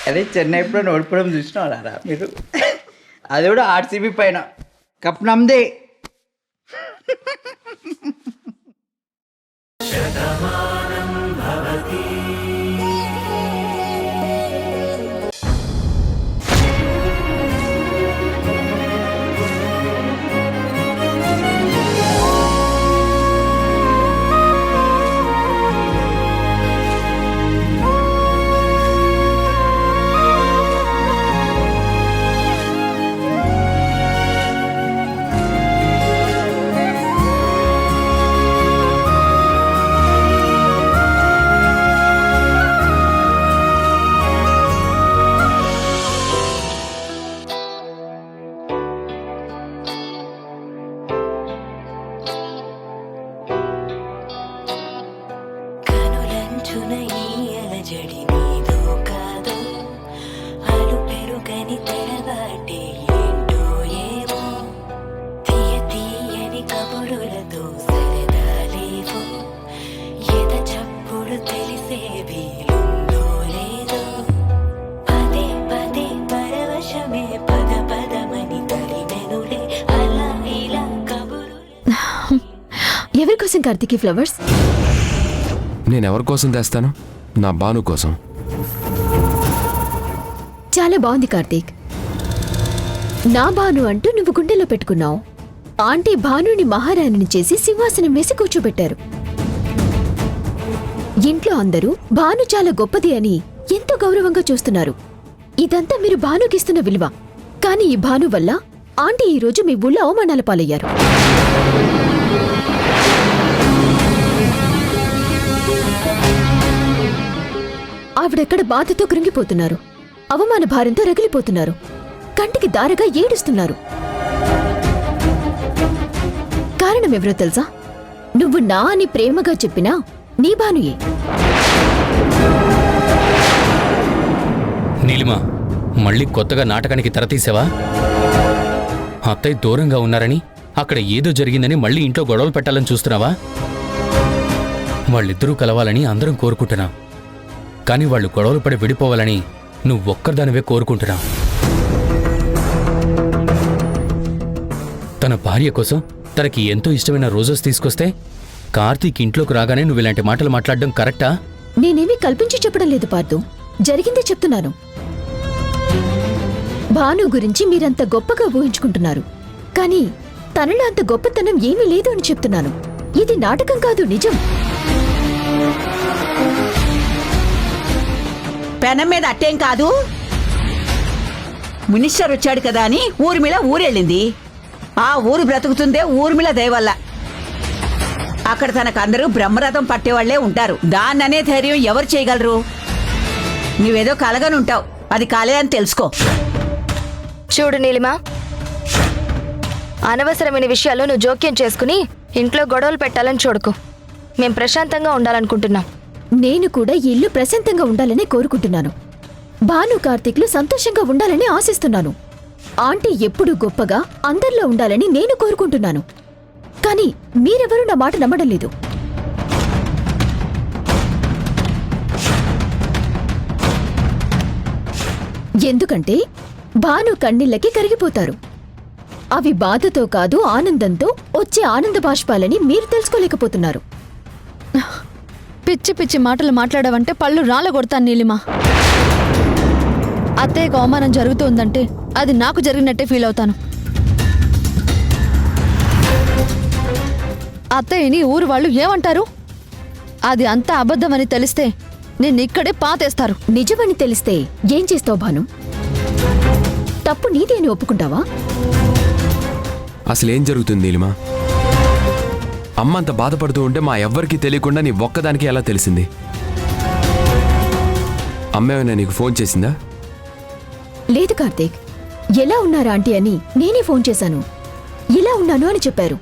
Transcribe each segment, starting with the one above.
అదే చెన్నై ఎప్పుడైనా ఓడిపోవడం చూసినారా మీరు? అది కూడా ఆర్సీబీ పైన. కప్ నమ్దే. ఎవరి కోసం కార్తీక్ ఫ్లవర్స్? నేనెవరి కోసం తెస్తాను? నా భాను కోసం. చాలా బాగుంది కార్తీక్. నా భాను అంటూ నువ్వు గుండెలో పెట్టుకున్నావు. ఆంటీ భానుని మహారాణిని చేసి సింహాసనం వేసి కూర్చోబెట్టారు. ఇంట్లో అందరూ భాను చాలా గొప్పది అని ఎంతో గౌరవంగా చూస్తున్నారు. ఇదంతా మీరు భానుకిస్తున్న విలువ. కానీ ఈ భాను వల్ల ఆంటీ ఈ రోజు మీ ఊళ్ళో అవమానాల పాలయ్యారు. ఆవిడెక్కడ బాధతో కృంగిపోతున్నారు, అవమాన భారంతో రగిలిపోతున్నారు, కంటికి దారగా ఏడుస్తున్నారు. కారణమెవరో తెలుసా? నువ్వు నా అని ప్రేమగా చెప్పినా నీ భానుయే. నీలిమా, మళ్ళీ కొత్తగా నాటకానికి తెరతీసావా? అత్తయ్య దూరంగా ఉన్నారని, అక్కడ ఏదో జరిగిందని మళ్ళీ ఇంట్లో గొడవలు పెట్టాలని చూస్తున్నావా? వాళ్ళిద్దరూ కలవాలని అందరం కోరుకుంటున్నాం. కానీ వాళ్ళు గొడవలు పడి విడిపోవాలని నువ్వొక్కరిదానివే కోరుకుంటున్నావు. తన భార్య కోసం తనకి ఎంతో ఇష్టమైన రోజెస్ తీసుకొస్తే కార్తీక్ ఇంట్లోకి రాగానే నువ్వు ఇలాంటి మాటలు మాట్లాడడం కరెక్టా? నేనేమీ కల్పించి చెప్పడం లేదు పార్థు, జరిగిందే చెప్తున్నాను. భాను గురించి మీరంత గొప్పగా ఊహించుకుంటున్నారు, కానీ తనలో అంత గొప్పతనం ఏమీ లేదు అని చెప్తున్నాను. ఇది నాటకం కాదు, నిజం. పెనం మీద అట్టేం కాదు. మినిస్టర్ వచ్చాడు కదా అని ఊర్మిళ ఊరెళ్ళింది. ఆ ఊరు బ్రతుకుతుందే ఊర్మిళ దయవల్ల. అక్కడ తనకందరూ బ్రహ్మరథం పట్టేవాళ్లే ఉంటారు. దాన్ననే ధైర్యం ఎవరు చేయగలరు? నువ్వేదో కలగనుంటావు, అది కాలే అని తెలుసుకో. చూడు నీలిమా, అనవసరమైన విషయాల్లో నువ్వు జోక్యం చేసుకుని ఇంట్లో గొడవలు పెట్టాలని చూడకు. మేం ప్రశాంతంగా ఉండాలనుకుంటున్నాం. నేను కూడా ఈ ఇల్లు ప్రశాంతంగా ఉండాలని కోరుకుంటున్నాను. భాను కార్తీక్లు సంతోషంగా ఉండాలని ఆశిస్తున్నాను. ఆంటీ ఎప్పుడూ గొప్పగా అందరిలో ఉండాలని నేను కోరుకుంటున్నాను. కానీ మీరెవరూ నా మాట నమ్మడం లేదు. ఎందుకంటే భాను కన్నీళ్ళకి కరిగిపోతారు. అవి బాధతో కాదు, ఆనందంతో వచ్చే ఆనంద బాష్పాలని మీరు తెలుసుకోలేకపోతున్నారు. పిచ్చి పిచ్చి మాటలు మాట్లాడవంటే పళ్ళు రాలగొడతాను నీలిమా. అత్తయ్యకు అవమానం జరుగుతుందంటే అది నాకు జరిగినట్టే ఫీల్ అవుతాను. అత్తయ్యని ఊరు వాళ్ళు ఏమంటారు? అది అంతా అబద్ధమని తెలిస్తే నిన్నిక్కడే పాతేస్తారు. నిజమని తెలిస్తే ఏం చేస్తావు భాను? తప్పు నీదే అని ఒప్పుకుంటావా? అసలేం జరుగుతుంది నీలిమా? అమ్మ అంత బాధపడుతూ ఉంటే మా ఎవ్వరికీ తెలియకుండా నీ ఒక్కదానికి ఎలా తెలిసింది? అమ్మేమైనా నీకు ఫోన్ చేసిందా? లేదు కార్తీక్. ఎలా ఉన్నారా ఆంటీ అని నేనే ఫోన్ చేశాను. ఇలా ఉన్నాను అని చెప్పారు.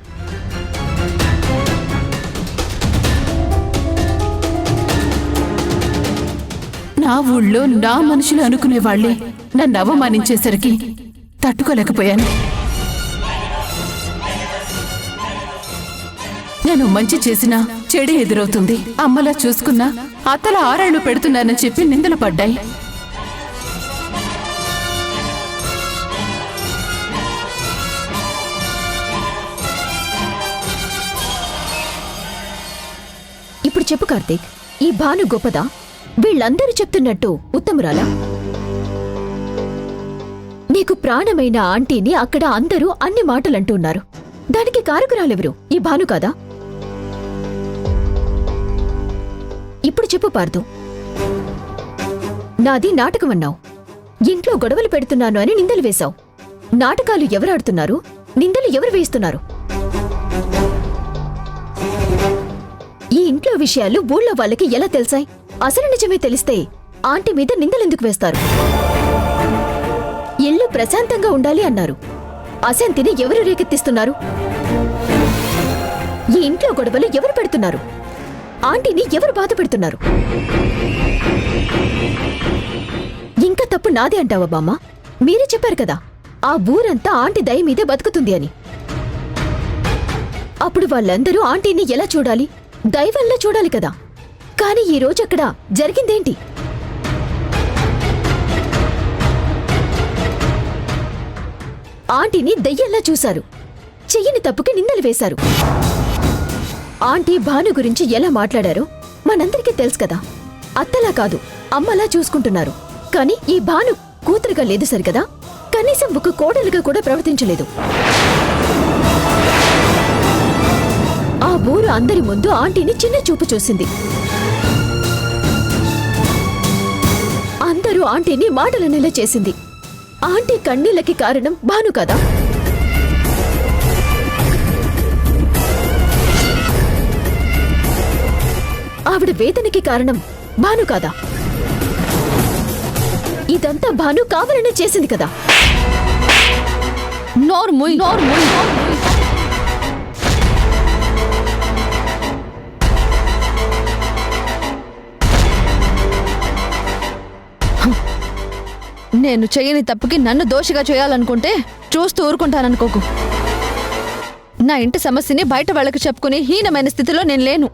నా ఊళ్ళో నా మనుషులు అనుకునేవాళ్లే నన్ను అవమానించేసరికి తట్టుకోలేకపోయాను. నేను మంచి చేసినా చెడు ఎదురవుతుంది, అమ్మలా చూసుకున్నా అత్తల ఆరాళ్లు పెడుతున్నానని చెప్పి నిందలు పడ్డాయి. ఇప్పుడు చెప్పు కార్తీక్, ఈ భాను గొప్పదా? వీళ్ళందరూ చెప్తున్నట్టు ఉత్తమురాలా? నీకు ప్రాణమైన ఆంటీని అక్కడ అందరూ అన్ని మాటలంటున్నారు. దానికి కారకురాలెవరు? ఈ భాను కాదా? ఇప్పుడు చెప్పు పార్దు. నాది నాటకం అన్నావు, ఇంట్లో గొడవలు పెడుతున్నాను అని నిందలు వేశావు. నాటకాలు ఎవరాడుతున్నారు? నిందలు ఎవరు వేస్తున్నారు? ఈ ఇంట్లో విషయాలు ఊళ్ళో వాళ్ళకి ఎలా తెలిసాయి? అసలు నిజమే తెలిస్తే ఆంటీ మీద నిందలెందుకు వేస్తారు? ఇల్లు ప్రశాంతంగా ఉండాలి అన్నారు. అశాంతిని ఎవరు రేకెత్తిస్తున్నారు? ఈ ఇంట్లో గొడవలు ఎవరు పెడుతున్నారు? ఆంటీని ఎవరు బాధ పెడుతున్నారు? ఇంకా తప్పు నాదే అంటావా బామ్మ? మీరే చెప్పారు కదా ఆ ఊరంతా ఆంటీ దయ మీదే బతుకుతుంది అని. అప్పుడు వాళ్ళందరూ ఆంటీని ఎలా చూడాలి? దయవల్ల చూడాలి కదా. కానీ ఈ రోజు అక్కడ జరిగిందేంటి? ఆంటీని దయ్యల్లా చూశారు. చెయ్యని తప్పుకి నిందలు వేశారు. ఆంటీ భాను గురించి ఎలా మాట్లాడారో మనందరికీ తెలుసు కదా. అత్తలా కాదు, అమ్మలా చూసుకుంటున్నారు. కానీ ఈ భాను కూతురుగా లేదు సరికదా, కనీసం ఒక కోడలుగా కూడా ప్రవర్తించలేదు. ఆ ఊరు అందరి ముందు ఆంటీని చిన్న చూపు చూసింది. అందరూ ఆంటీని మాటలనేలా చేసింది. ఆంటీ కన్నీళ్ళకి కారణం భాను కదా? ఆవిడ వేదనకి కారణం భాను కాదా? ఇదంతా భాను కావాలనే చేసింది కదా. నోర్ముయ్ నోర్ముయ్ నేను చెయ్యని తప్పుకి నన్ను దోషిగా చేయాలనుకుంటే చూస్తూ ఊరుకుంటాననుకోకు. నా ఇంటి సమస్యని బయట వాళ్ళకి చెప్పుకుని హీనమైన స్థితిలో నేను లేను.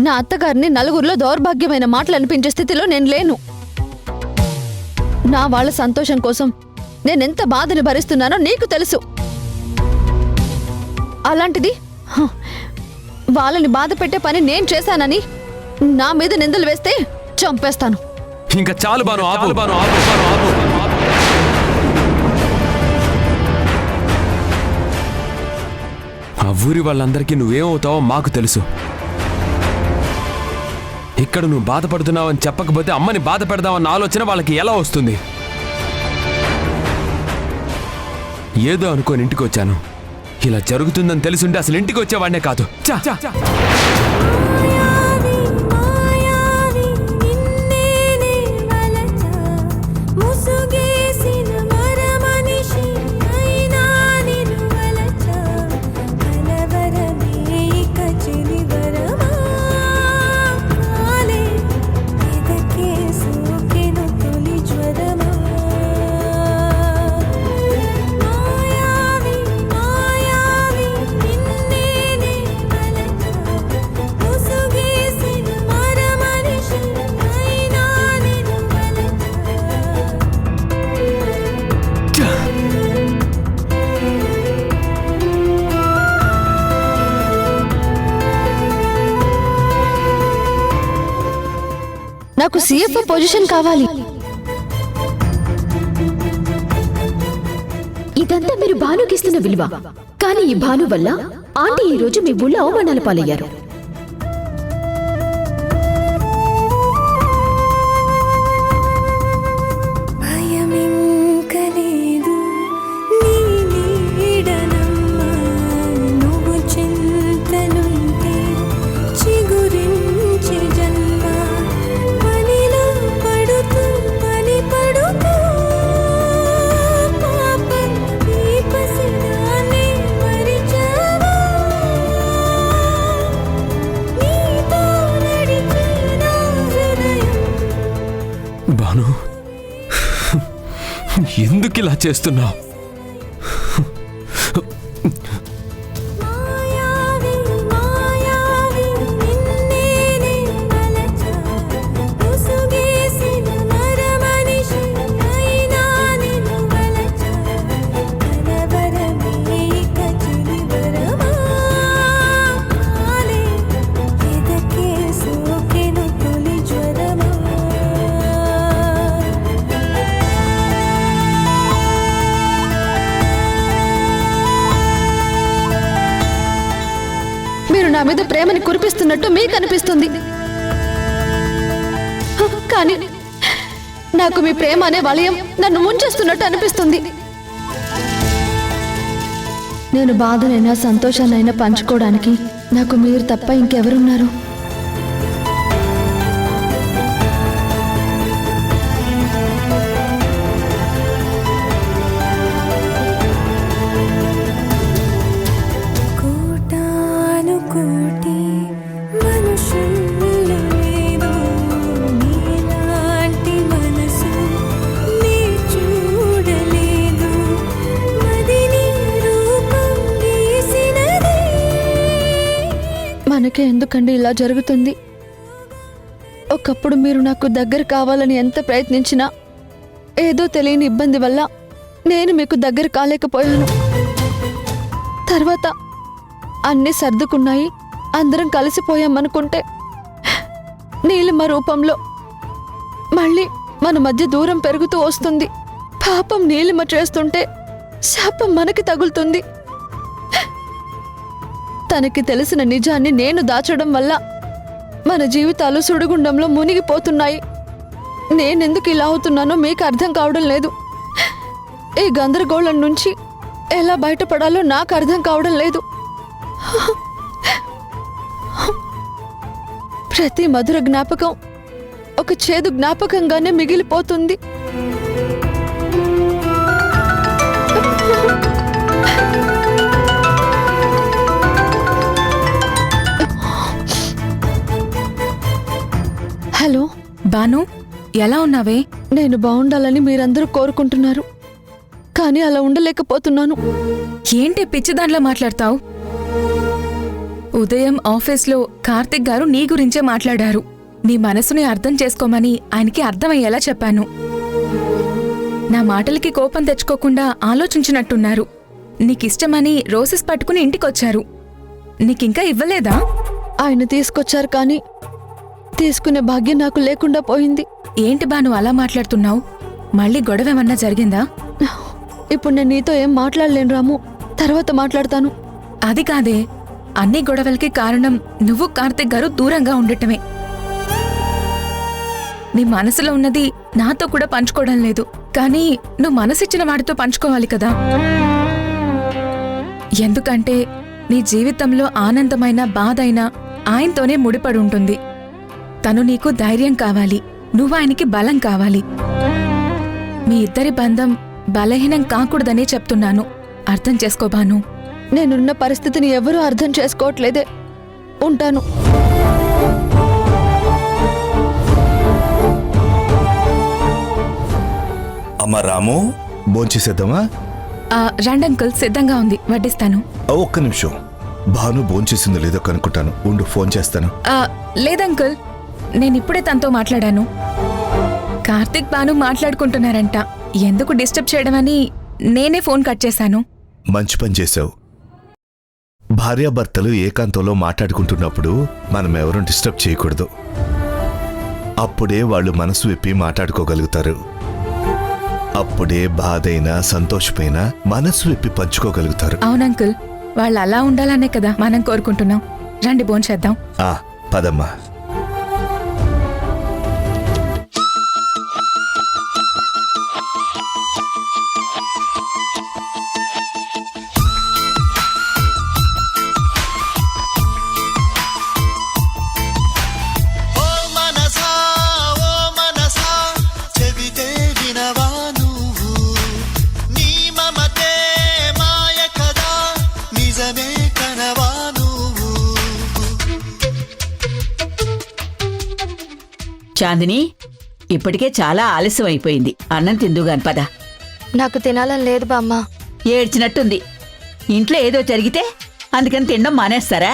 నా అత్తగారిని నలుగురిలో దౌర్భాగ్యమైన మాటలు అనిపించే స్థితిలో నేను లేను. నా వాళ్ళ సంతోషం కోసం నేనెంత బాధని భరిస్తున్నానో నీకు తెలుసు. అలాంటిది వాళ్ళని బాధ పెట్టే పని నేను చేశానని నా మీద నిందలు వేస్తే చంపేస్తాను. ఇంకా చాలు బాను, ఆపు. ఆ ఊరి వాళ్ళందరికీ నువ్వేమవుతావో మాకు తెలుసు. ఇక్కడ నువ్వు బాధపడుతున్నావని చెప్పకపోతే అమ్మని బాధ పెడదామన్న ఆలోచన వాళ్ళకి ఎలా వస్తుంది? ఏదో అనుకోని ఇంటికి వచ్చాను. ఇలా జరుగుతుందని తెలిసుంటే అసలు ఇంటికి వచ్చేవాడినే కాదు. నాకు సిఎఫ్ఓ పొజిషన్ కావాలి. ఇదంతా మీరు భానుకిస్తున్న విలువ. కానీ ఈ భాను వల్ల ఆంటీ ఈ రోజు మీ ఊళ్ళో అవమానాల పాలయ్యారు. బాను, ఎందుకు ఇలా చేస్తున్నావు? నా మీద ప్రేమని కురిపిస్తున్నట్టు మీకు అనిపిస్తుంది. కానీ నాకు మీ ప్రేమ అనే వలయం నన్ను ముంచేస్తున్నట్టు అనిపిస్తుంది. నేను బాధనైనా సంతోషాన్నైనా పంచుకోవడానికి నాకు మీరు తప్ప ఇంకెవరున్నారు? కోటానుకోటి మనుషుల్లో లేదు నీలాంటి మనసు నీ చూడలేదు మదిని రూపం గీసినది. మనకే ఎందుకండి ఇలా జరుగుతుంది? ఒకప్పుడు మీరు నాకు దగ్గర కావాలని ఎంత ప్రయత్నించినా ఏదో తెలియని ఇబ్బంది వల్ల నేను మీకు దగ్గర కాలేకపోయాను. తర్వాత అన్నీ సర్దుకున్నాయి, అందరం కలిసిపోయామనుకుంటే నీలిమ రూపంలో మళ్ళీ మన మధ్య దూరం పెరుగుతూ వస్తుంది. పాపం నీలిమ చేస్తుంటే శాపం మనకి తగులుతుంది. తనకి తెలిసిన నిజాన్ని నేను దాచడం వల్ల మన జీవితాలు సుడిగుండంలో మునిగిపోతున్నాయి. నేనెందుకు ఇలా అవుతున్నానో మీకు అర్థం కావడం లేదు. ఈ గందరగోళం నుంచి ఎలా బయటపడాలో నాకు అర్థం కావడం లేదు. ప్రతి మధుర జ్ఞాపకం ఒక చేదు జ్ఞాపకంగానే మిగిలిపోతుంది. హలో బాను, ఎలా ఉన్నావే? నేను బాగుండాలని మీరందరూ కోరుకుంటున్నారు, కానీ అలా ఉండలేకపోతున్నాను. ఏంటి పిచ్చిదాంట్లో మాట్లాడతావు? ఉదయం ఆఫీస్లో కార్తిక్ గారు నీ గురించే మాట్లాడారు. నీ మనసుని అర్థం చేసుకోమని ఆయనకి అర్థమయ్యేలా చెప్పాను. నా మాటలకి కోపం తెచ్చుకోకుండా ఆలోచించినట్టున్నారు. నీకిష్టమని రోజెస్ పట్టుకుని ఇంటికొచ్చారు. నీకింకా ఇవ్వలేదా? ఆయన తీసుకొచ్చారు, కానీ తీసుకునే భాగ్యం నాకు లేకుండా పోయింది. ఏంటి బాను అలా మాట్లాడుతున్నావు? మళ్ళీ గొడవేమన్నా జరిగిందా? ఇప్పుడు నేను నీతో ఏం మాట్లాడలేను రాము, తర్వాత మాట్లాడతాను. అది కాదే, అన్ని గొడవలకి కారణం నువ్వు కార్తిక్ గారు దూరంగా ఉండటమే. నీ మనసులో ఉన్నది నాతో కూడా పంచుకోవడం లేదు, కానీ నువ్వు మనసిచ్చిన వాడితో పంచుకోవాలి కదా. ఎందుకంటే నీ జీవితంలో ఆనందమైన బాధైనా ఆయనతోనే ముడిపడి ఉంటుంది. తను నీకు ధైర్యం కావాలి, నువ్వు ఆయనకి బలం కావాలి. మీ ఇద్దరి బంధం బలహీనం కాకూడదనే చెప్తున్నాను. అర్థం చేసుకోబాను. నేనున్న పరిస్థితిని ఎవరూ అర్థం చేసుకోవట్లేదే. ఉంటాను. అమ్మ రాము, భోంచేసేద్దామా? రండంకుల్ సిద్ధంగా ఉంది, వడ్డిస్తాను. ఒక్క నిమిషం, భాను భోంచేసిందో లేదో కనుక్కుంటాను. ఉండు, ఫోన్ చేస్తాను. లేదంకుల్, నేనిప్పుడే తనతో మాట్లాడాను. కార్తిక్ బాను మాట్లాడుకుంటున్నారంట. ఎందుకు డిస్టర్బ్ చేయడమని నేనే ఫోన్ కట్ చేశాను. మంచి పని చేశావు. భార్యాభర్తలు ఏకాంతంలో మాట్లాడుకుంటున్నప్పుడు మనం ఎవరూ డిస్టర్బ్ చేయకూడదు. అప్పుడే వాళ్ళు మనసు విప్పి మాట్లాడుకోగలుగుతారు. అప్పుడే బాధైనా సంతోషమైనా మనసు విప్పి పంచుకోగలుగుతారు. అవునంకుల్, వాళ్ళు అలా ఉండాలనే కదా మనం కోరుకుంటున్నాం. రండి భోంచేద్దాం. పదమ్మా. చాందిని, ఇప్పటికే చాలా ఆలస్యం అయిపోయింది. అన్నం తిందుగాని పద. నాకు తినాలని లేదు బామ్మ. ఏడ్చినట్టుంది. ఇంట్లో ఏదో జరిగితే అందుకని తినడం మానేస్తారా?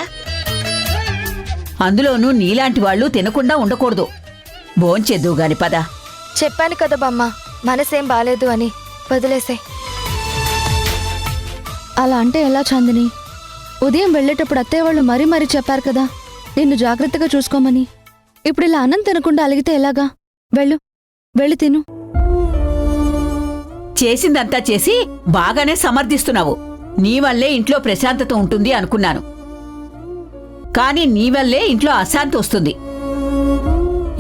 అందులోనూ నీలాంటి వాళ్ళు తినకుండా ఉండకూడదు. భోంచేద్దుగాని పద. చెప్పాను కదా బామ్మ, మనసేం బాలేదు అని. వదిలేసే. అలా అంటే ఎలా చాందిని? ఉదయం వెళ్ళేటప్పుడు అత్తయ్య వాళ్ళు మరీ చెప్పారు కదా నిన్ను జాగ్రత్తగా చూసుకోమని. ఇప్పుడు ఇలా అన్నం తినకుండా అలిగితే ఎలాగా? వెళ్ళి తిను. చేసిందంతా చేసి బాగానే సమర్థిస్తున్నావు. నీ వల్లే ఇంట్లో ప్రశాంతత ఉంటుంది అనుకున్నాను. కానీ నీ వల్లే ఇంట్లో అశాంతి వస్తుంది.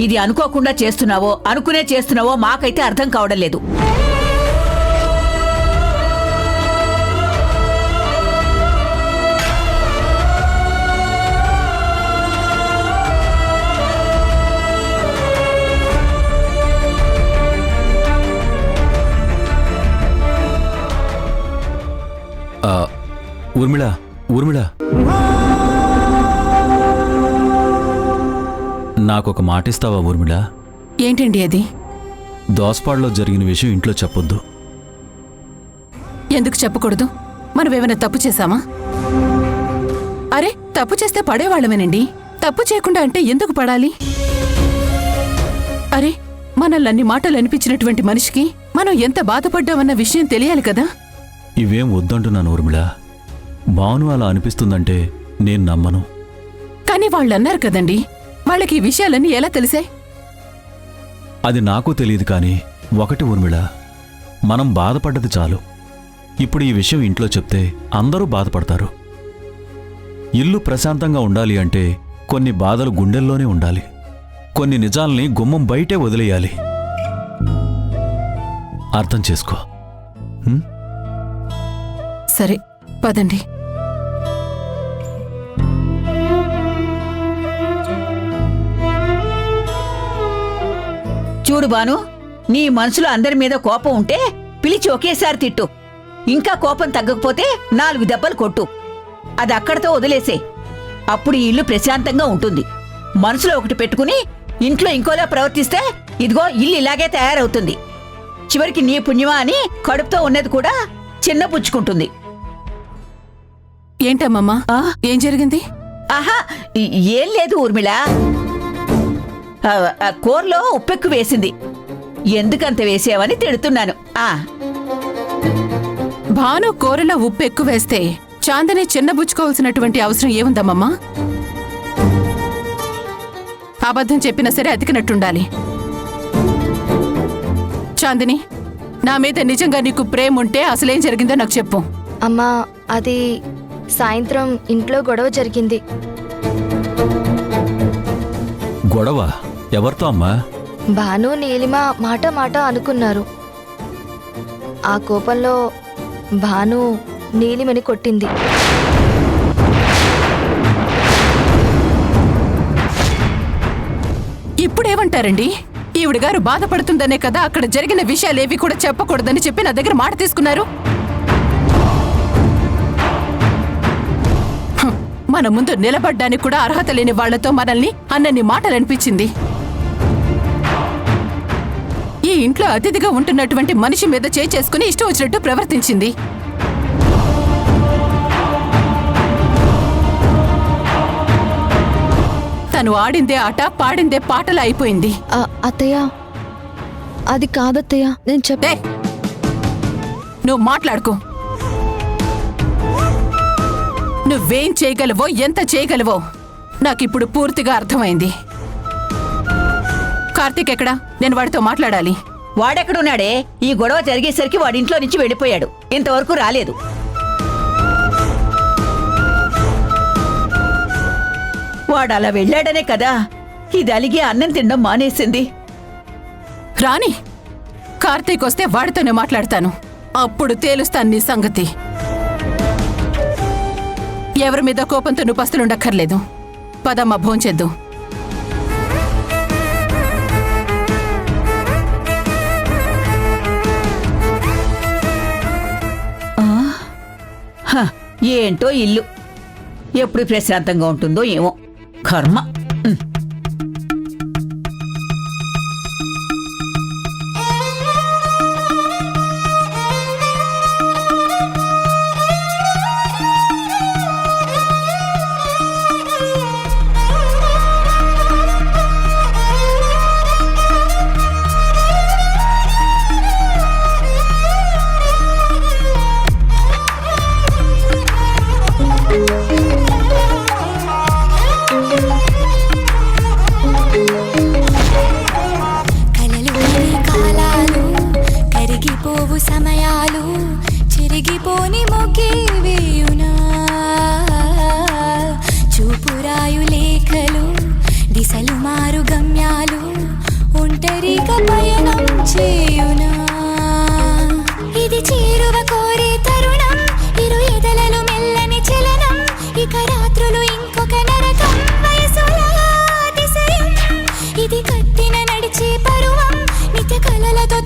ఇది అనుకోకుండా చేస్తున్నావో అనుకునే చేస్తున్నావో మాకైతే అర్థం కావడం లేదు. ఊర్మిళ, ఊర్మిళ, నాకొక మాట ఇస్తావా ఊర్మిళ? ఏంటండి అది? దోసపాడులో జరిగిన విషయం ఇంట్లో చెప్పొద్దు. ఎందుకు చెప్పకూడదు? మనం ఏమైనా తప్పు చేశామా? అరే, తప్పు చేస్తే పడేవాళ్ళమేనండి. తప్పు చేయకుండా అంటే ఎందుకు పడాలి? అరే, మనల్ని అన్ని మాటలు అనిపించినటువంటి మనిషికి మనం ఎంత బాధపడ్డామన్న విషయం తెలియాలి కదా. ఇవేం వద్దంటున్నాను ఊర్మిళ. భాను అలా అనిపిస్తుందంటే నేను నమ్మను. కానీ వాళ్ళు అన్నారు కదండి, వాళ్ళకి ఈ విషయాలన్నీ ఎలా తెలిసాయి? అది నాకు తెలియదు. కానీ ఒకటి ఊర్మిళ, మనం బాధపడ్డది చాలు. ఇప్పుడు ఈ విషయం ఇంట్లో చెప్తే అందరూ బాధపడతారు. ఇల్లు ప్రశాంతంగా ఉండాలి అంటే కొన్ని బాధలు గుండెల్లోనే ఉండాలి. కొన్ని నిజాల్ని గుమ్మం బయటే వదిలేయాలి. అర్థం చేసుకో. సరే, పదండి. చూడు బాను, నీ మనసులో అందరి మీద కోపం ఉంటే పిలిచి ఒకేసారి తిట్టు. ఇంకా కోపం తగ్గకపోతే 4 దెబ్బలు కొట్టు. అది అక్కడితో వదిలేసే. అప్పుడు ఈ ఇల్లు ప్రశాంతంగా ఉంటుంది. మనసులో ఒకటి పెట్టుకుని ఇంట్లో ఇంకోలా ప్రవర్తిస్తే ఇదిగో ఇల్లు ఇలాగే తయారవుతుంది. చివరికి నీ పుణ్యమా అని కడుపుతో ఉన్నది కూడా చిన్న పుచ్చుకుంటుంది. ఏంటమ్మమ్మా, ఏం జరిగింది? ఆహా, ఏం లేదు ఊర్మిళ. కూరలో ఉప్పెక్కు వేసింది. ఎందుకంత వేసావని తిడుతున్నాను. భాను కూరలో ఉప్పు ఎక్కువ వేస్తే చాందని చిన్నబుచ్చుకోవాల్సినటువంటి అవసరం ఏముందమ్మమ్మా? అబద్ధం చెప్పినా సరే అతికినట్టుండాలి. చాందిని, నా మీద నిజంగా నీకు ప్రేమ ఉంటే అసలేం జరిగిందో నాకు చెప్పు. అమ్మా, అది సాయంత్రం ఇంట్లో గొడవ జరిగింది. గొడవ ఎవరితో అమ్మా? భాను, నీలిమ మాట మాట అనుకున్నారు. ఆ కోపంలో భాను నీలిమని కొట్టింది. ఇప్పుడేమంటారండి? ఈవిడ గారు బాధపడుతుందనే కదా అక్కడ జరిగిన విషయాలేవి కూడా చెప్పకూడదని చెప్పి నా దగ్గర మాట తీసుకున్నారు. మన ముందు నిలబడ్డానికి కూడా అర్హత లేని వాళ్లతో మనల్ని అన్నన్ని మాటలు అనిపించింది. ఈ ఇంట్లో అతిథిగా ఉంటున్నటువంటి మనిషి మీద చేసుకుని ఇష్టం వచ్చినట్టు ప్రవర్తించింది. తను ఆడిందే ఆట, పాడిందే పాటలా అయిపోయింది. అత్తయ్య, అది కాదత్తయ్య, నేను చెప్పే. నువ్వు మాట్లాడుకో. నువ్వేం చేయగలవో, ఎంత చేయగలవో నాకిప్పుడు పూర్తిగా అర్థమైంది. కార్తీక్ ఎక్కడా? నేను వాడితో మాట్లాడాలి. వాడెక్కడున్నాడే? ఈ గొడవ జరిగేసరికి వాడింట్లో నుంచి వెళ్ళిపోయాడు. ఇంతవరకు రాలేదు. వాడలా వెళ్ళాడనే కదా ఇది అలిగి అన్నం తినడం మానేసింది. రాని, కార్తీక్ వస్తే వాడితోనే మాట్లాడతాను. అప్పుడు తేలుస్తాను నీ సంగతి. ఎవరి మీద కోపంతో నువ్వు పస్తులుండక్కర్లేదు. పదమ్మ, భోంచేద్దు. ఏంటో ఇల్లు ఎప్పుడు ప్రశాంతంగా ఉంటుందో ఏమో. కర్మ.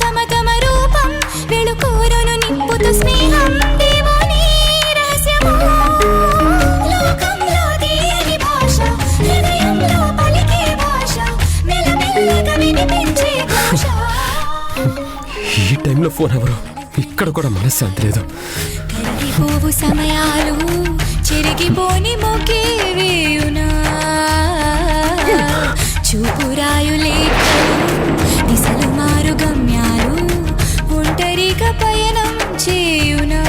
తమ తమ రూపం వెలుకోరును నింపుతూ స్నేహం దేవోని రహస్యము లోకంలో తీయని భాష హృదయంలో పలికే భాష మెల్లమెల్లగా వినిపించే ఘోష. ఈ టైంలో ఫోన్ ఎవరు? ఇక్కడ కూడా మనశ్శాంతి లేదు. కరిగిపోవు సమయాలు చెరిగిపోని మొకే వేయునా చూపురాయు లేఖలు దిశలు మారు గమ్యాలు ఒంటరిగా పయనం చేయునా.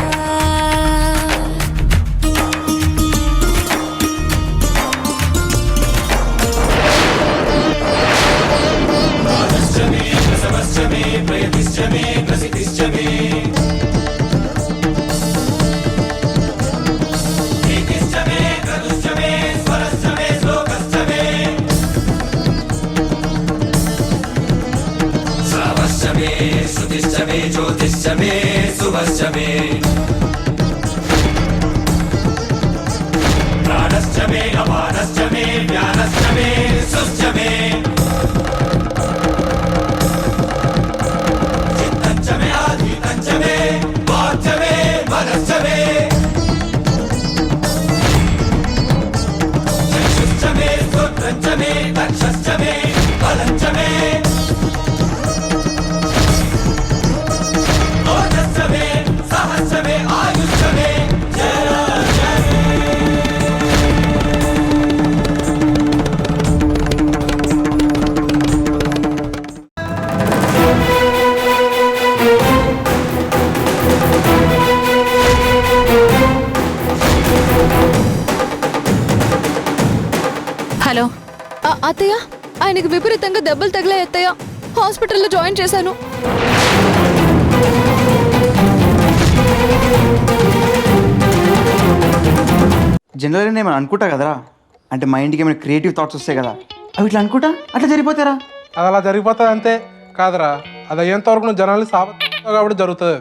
హలో, అత్తయ్య, ఆయనకి విపరీతంగా దెబ్బలు తగిలాయి అత్తయ్య. హాస్పిటల్లో జాయిన్ చేశాను. జనరల్గా నేను ఏమైనా అనుకుంటా కదరా, అంటే మైండ్కి ఏమైనా క్రియేటివ్ థాట్స్ వస్తాయి కదా, అవి ఇట్లా అనుకుంటా అట్లా జరిగిపోతారా? అది అలా జరిగిపోతుంది అంతే కాదురా. అది అయ్యేంత వరకు నువ్వు జనాల్ని కాబట్టి జరుగుతుంది.